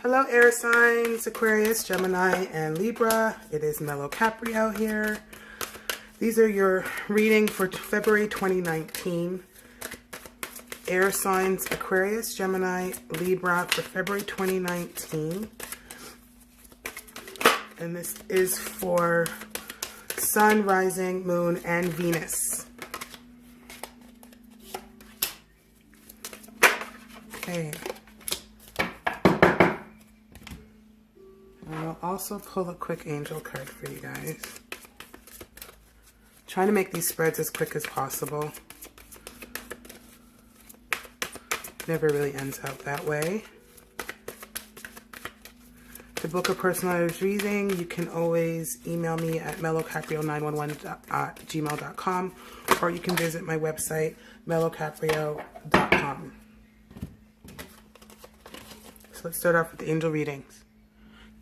Hello air signs, Aquarius, Gemini, and Libra. It is Mellow Caprio here. These are your reading for February 2019. Air signs, Aquarius, Gemini, Libra for February 2019. And this is for Sun, Rising, Moon, and Venus. Okay. I'll also pull a quick angel card for you guys. Trying to make these spreads as quick as possible. Never really ends out that way. To book a personalized reading, you can always email me at mellowcaprio911@gmail.com, or you can visit my website, mellowcaprio.com. So let's start off with the angel readings.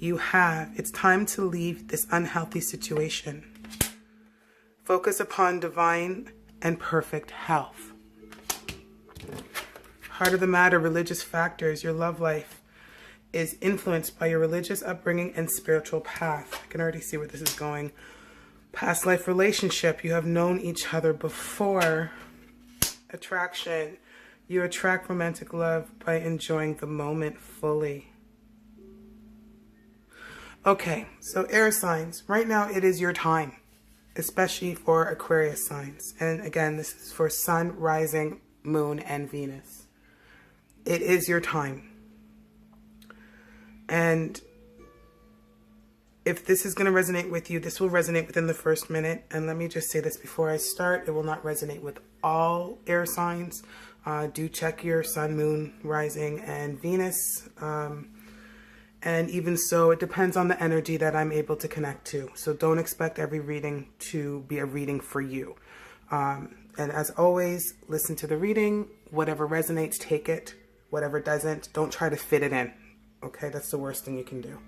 It's time to leave this unhealthy situation. Focus upon divine and perfect health. Heart of the matter, religious factors. Your love life is influenced by your religious upbringing and spiritual path. I can already see where this is going. Past life relationship. You have known each other before. Attraction. You attract romantic love by enjoying the moment fully. Okay, so air signs. Right now it is your time, especially for Aquarius signs. And again, this is for Sun, Rising, Moon, and Venus. It is your time. And if this is going to resonate with you, this will resonate within the first minute. And let me just say this before I start. It will not resonate with all air signs. Do check your Sun, Moon, Rising, and Venus. And even so, it depends on the energy that I'm able to connect to. So don't expect every reading to be a reading for you. And as always, listen to the reading. Whatever resonates, take it. Whatever doesn't, don't try to fit it in. Okay, that's the worst thing you can do.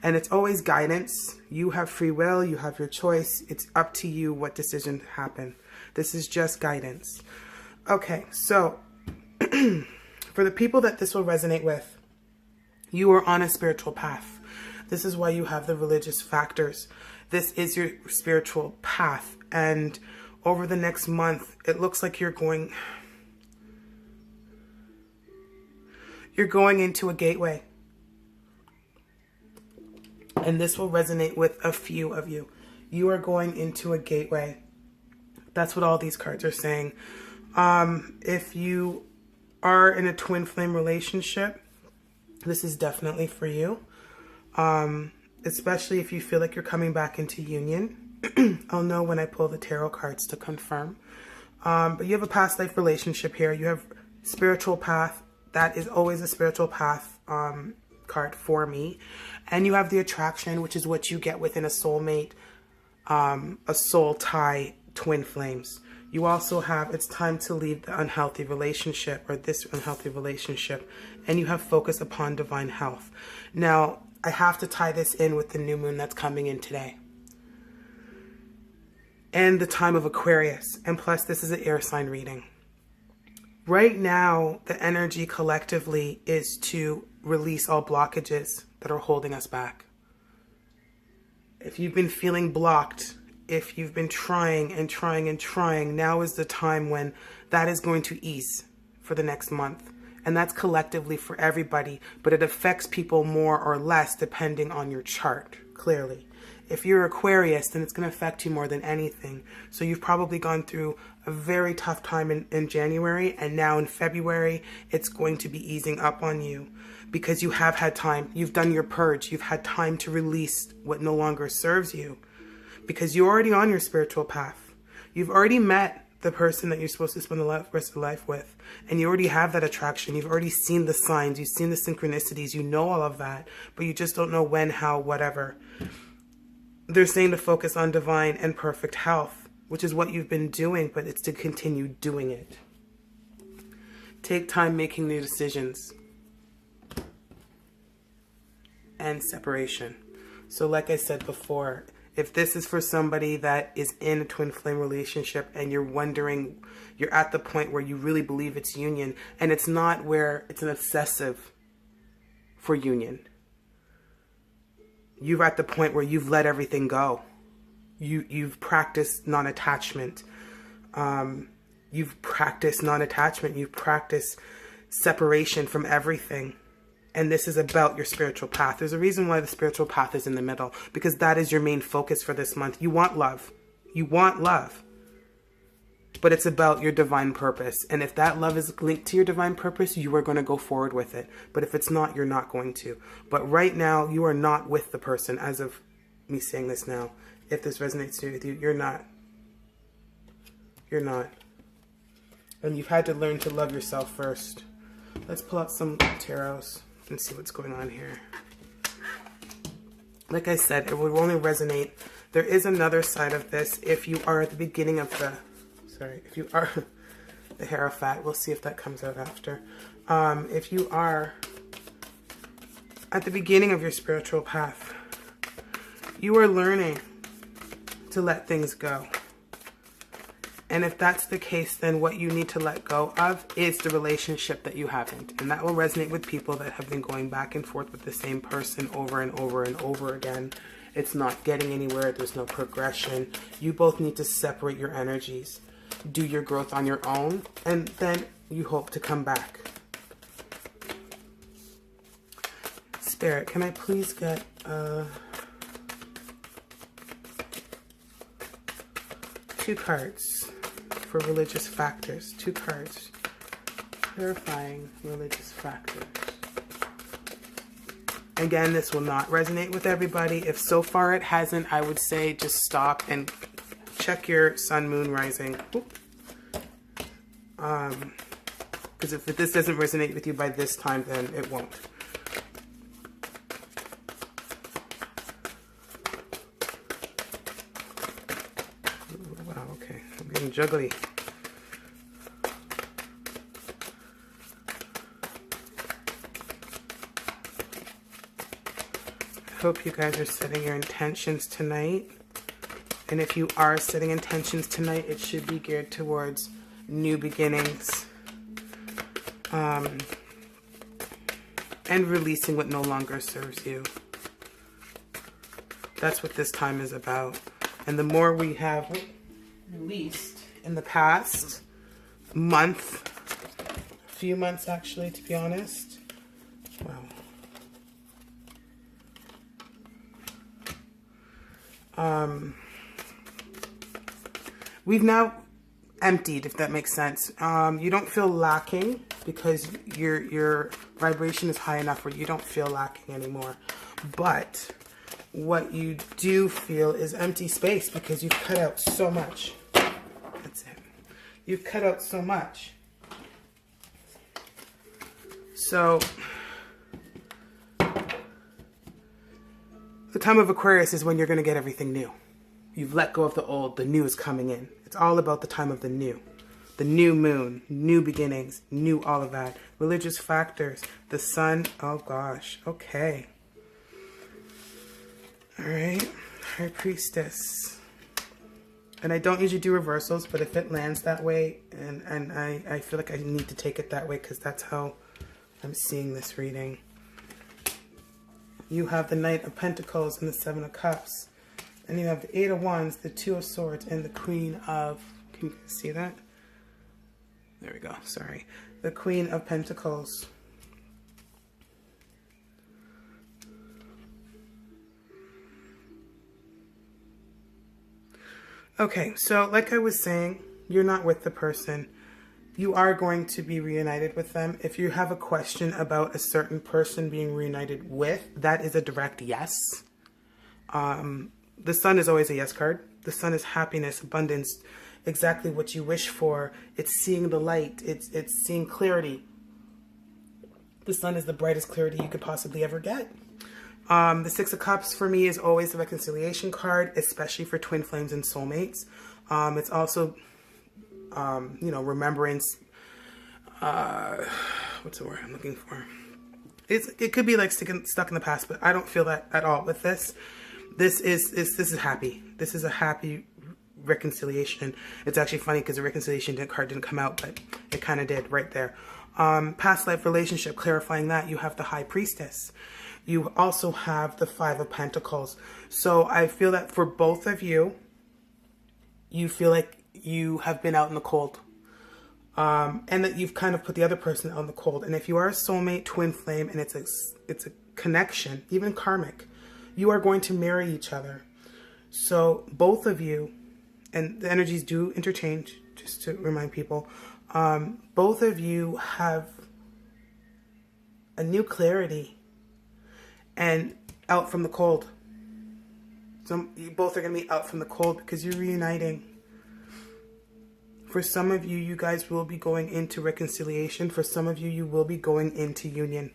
And it's always guidance. You have free will. You have your choice. It's up to you what decision happen. This is just guidance. Okay, so for the people that this will resonate with, you are on a spiritual path. This is why you have the religious factors. This is your spiritual path. And over the next month, it looks like you're going into a gateway. And this will resonate with a few of you. You are going into a gateway. That's what all these cards are saying. If you are in a twin flame relationship, this is definitely for you. Especially if you feel like you're coming back into union. I'll know when I pull the tarot cards to confirm. But you have a past life relationship here. You have spiritual path. That is always a spiritual path card for me. And you have the attraction, which is what you get within a soulmate, a soul tie, twin flames. You also have, it's time to leave the unhealthy relationship or this unhealthy relationship, and you have focus upon divine health. Now, I have to tie this in with the new moon that's coming in today. And the time of Aquarius. And plus, this is an air sign reading. Right now, the energy collectively is to release all blockages that are holding us back. If you've been feeling blocked, if you've been trying and trying and trying, now is the time when that is going to ease for the next month. And that's collectively for everybody, but it affects people more or less depending on your chart, clearly. If you're Aquarius, then it's going to affect you more than anything. So you've probably gone through a very tough time in January, and now in February, it's going to be easing up on you because you have had time. You've done your purge. You've had time to release what no longer serves you because you're already on your spiritual path. You've already met the person that you're supposed to spend the rest of your life with, and you already have that attraction. You've already seen the signs. You've seen the synchronicities. You know all of that, but you just don't know when, how, whatever. They're saying to focus on divine and perfect health, which is what you've been doing, but it's to continue doing it. Take time making the decisions. And separation. So like I said before, if this is for somebody that is in a twin flame relationship and you're wondering, you're at the point where you really believe it's union, and it's not where it's an obsessive for union. You're at the point where you've let everything go. You've practiced non-attachment. You've practiced non-attachment. You've practiced separation from everything. And this is about your spiritual path. There's a reason why the spiritual path is in the middle, because that is your main focus for this month. You want love. You want love. But it's about your divine purpose. And if that love is linked to your divine purpose, you are going to go forward with it. But if it's not, you're not going to. But right now, you are not with the person. As of me saying this now, if this resonates with you, you're not. You're not. And you've had to learn to love yourself first. Let's pull out some tarots and see what's going on here. Like I said, it would only resonate. There is another side of this. If you are at the beginning of the... Sorry, if you are the Hierophant, we'll see if that comes out after. If you are at the beginning of your spiritual path, you are learning to let things go. And if that's the case, then what you need to let go of is the relationship that you haven't. And that will resonate with people that have been going back and forth with the same person over and over and over again. It's not getting anywhere. There's no progression. You both need to separate your energies. Do your growth on your own, and then you hope to come back. Spirit, can I please get two cards for religious factors? Two cards. Clarifying religious factors. Again, this will not resonate with everybody. If so far it hasn't, I would say just stop and check your sun, moon, rising. Because if this doesn't resonate with you by this time, then it won't. Wow, okay. I'm getting juggly. I hope you guys are setting your intentions tonight. And if you are setting intentions tonight, it should be geared towards new beginnings. And releasing what no longer serves you. That's what this time is about. And the more we have released in the past month, a few months actually, to be honest. Wow. We've now emptied, if that makes sense. You don't feel lacking because your vibration is high enough where you don't feel lacking anymore. But what you do feel is empty space because you've cut out so much. That's it. You've cut out so much. So the time of Aquarius is when you're going to get everything new. You've let go of the old, the new is coming in. It's all about the time of the new. The new moon, new beginnings, new all of that. Religious factors, the sun, oh gosh, okay. All right, High Priestess. And I don't usually do reversals, but if it lands that way, and I feel like I need to take it that way because that's how I'm seeing this reading. You have the Knight of Pentacles and the Seven of Cups. And you have the Eight of Wands, the Two of Swords, and the Queen of... Can you see that? There we go. Sorry. The Queen of Pentacles. Okay, so like I was saying, you're not with the person. You are going to be reunited with them. If you have a question about a certain person being reunited with, that is a direct yes. The Sun is always a yes card. The Sun is happiness, abundance, exactly what you wish for. It's seeing the light. It's seeing clarity. The Sun is the brightest clarity you could possibly ever get. The Six of Cups for me is always the reconciliation card, especially for twin flames and soulmates. It's also, you know, remembrance. What's the word I'm looking for? It could be like stuck in the past, but I don't feel that at all with this. This is happy. This is a happy reconciliation. It's actually funny because the reconciliation card didn't come out, but it kind of did right there. Past life relationship, clarifying that. You have the High Priestess. You also have the Five of Pentacles. So I feel that for both of you, you feel like you have been out in the cold. And that you've kind of put the other person out in the cold. And if you are a soulmate, twin flame, and it's a connection, even karmic, you are going to marry each other. So both of you, and the energies do interchange, just to remind people, both of you have a new clarity and out from the cold. So you both are going to be out from the cold because you're reuniting. For some of you, you guys will be going into reconciliation. For some of you, you will be going into union.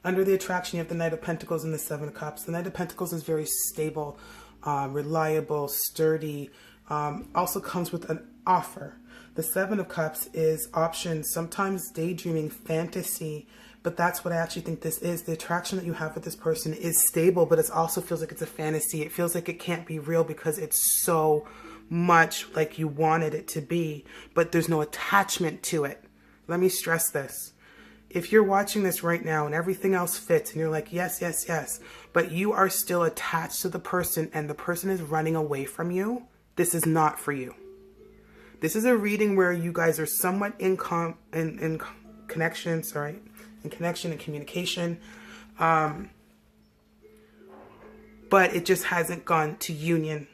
Under the attraction, you have the Knight of Pentacles and the Seven of Cups. The Knight of Pentacles is very stable, reliable, sturdy. Also comes with an offer. The Seven of Cups is options, sometimes daydreaming, fantasy. But that's what I actually think this is. The attraction that you have with this person is stable, but it also feels like it's a fantasy. It feels like it can't be real because it's so much like you wanted it to be, but there's no attachment to it. Let me stress this. If you're watching this right now and everything else fits and you're like, yes, yes, yes, but you are still attached to the person and the person is running away from you, this is not for you. This is a reading where you guys are somewhat in connection and communication. But it just hasn't gone to union.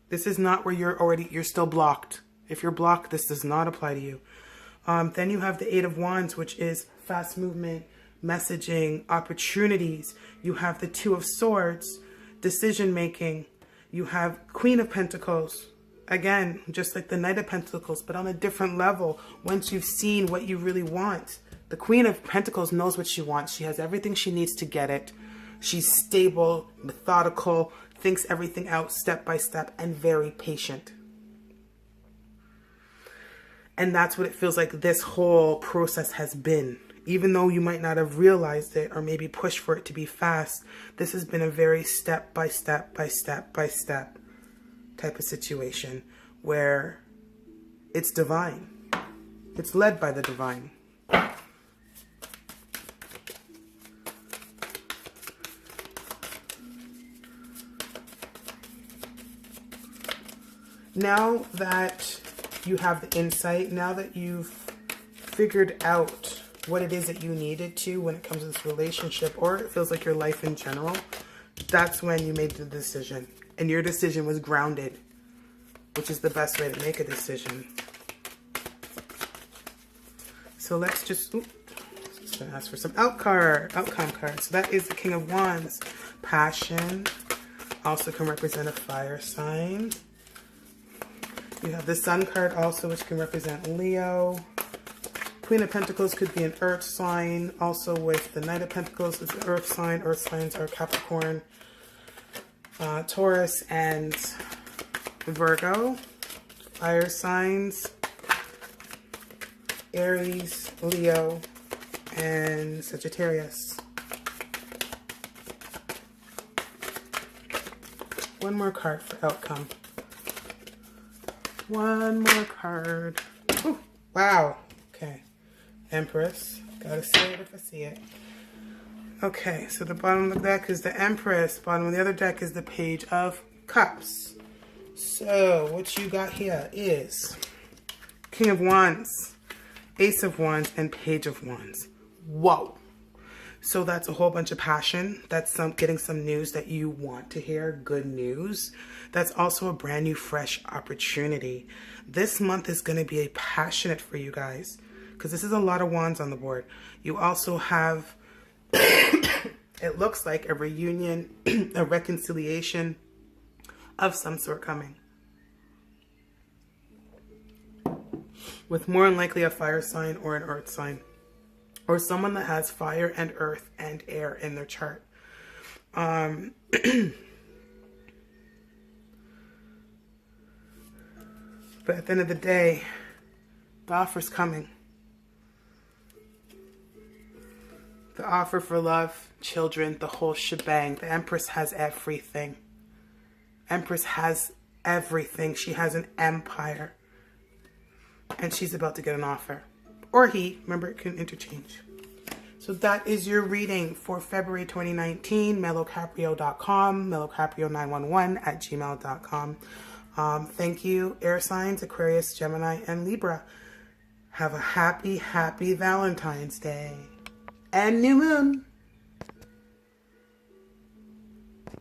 This is not where you're still blocked. If you're blocked, this does not apply to you. Then you have the Eight of Wands, which is fast movement, messaging, opportunities. You have the Two of Swords, decision making. You have Queen of Pentacles. Again, just like the Knight of Pentacles, but on a different level. Once you've seen what you really want. The Queen of Pentacles knows what she wants. She has everything she needs to get it. She's stable, methodical, thinks everything out step by step, and very patient. And that's what it feels like this whole process has been. Even though you might not have realized it or maybe pushed for it to be fast, this has been a very step by step by step by step type of situation where it's divine. It's led by the divine. Now that you have the insight, now that you've figured out what it is that you needed to when it comes to this relationship, or it feels like your life in general, that's when you made the decision. And your decision was grounded, which is the best way to make a decision. So let's just ask for some outcome cards. So that is the King of Wands. Passion also can represent a fire sign. You have the Sun card also, which can represent Leo. Queen of Pentacles could be an earth sign. Also with the Knight of Pentacles, it's an earth sign. Earth signs are Capricorn, Taurus, and Virgo. Fire signs, Aries, Leo, and Sagittarius. One more card for outcome. One more card. Ooh, wow. Okay. Empress. Gotta say it if I see it. Okay, so the bottom of the deck is the Empress. Bottom of the other deck is the Page of Cups. So what you got here is King of Wands, Ace of Wands, and Page of Wands. Whoa. So that's a whole bunch of passion. That's getting some news that you want to hear, good news. That's also a brand new, fresh opportunity. This month is going to be passionate for you guys because this is a lot of wands on the board. You also have, it looks like a reunion, a reconciliation of some sort coming. With more than likely a fire sign or an earth sign. Or someone that has fire and earth and air in their chart. But at the end of the day, the offer's coming. The offer for love, children, the whole shebang. The Empress has everything. Empress has everything. She has an empire. And she's about to get an offer. Or he. Remember, it can interchange. So So that is your reading for February 2019, mellowcaprio.com, mellowcaprio911@gmail.com. Thank you, air signs, Aquarius, Gemini, and Libra. Have a happy, happy Valentine's Day and new moon.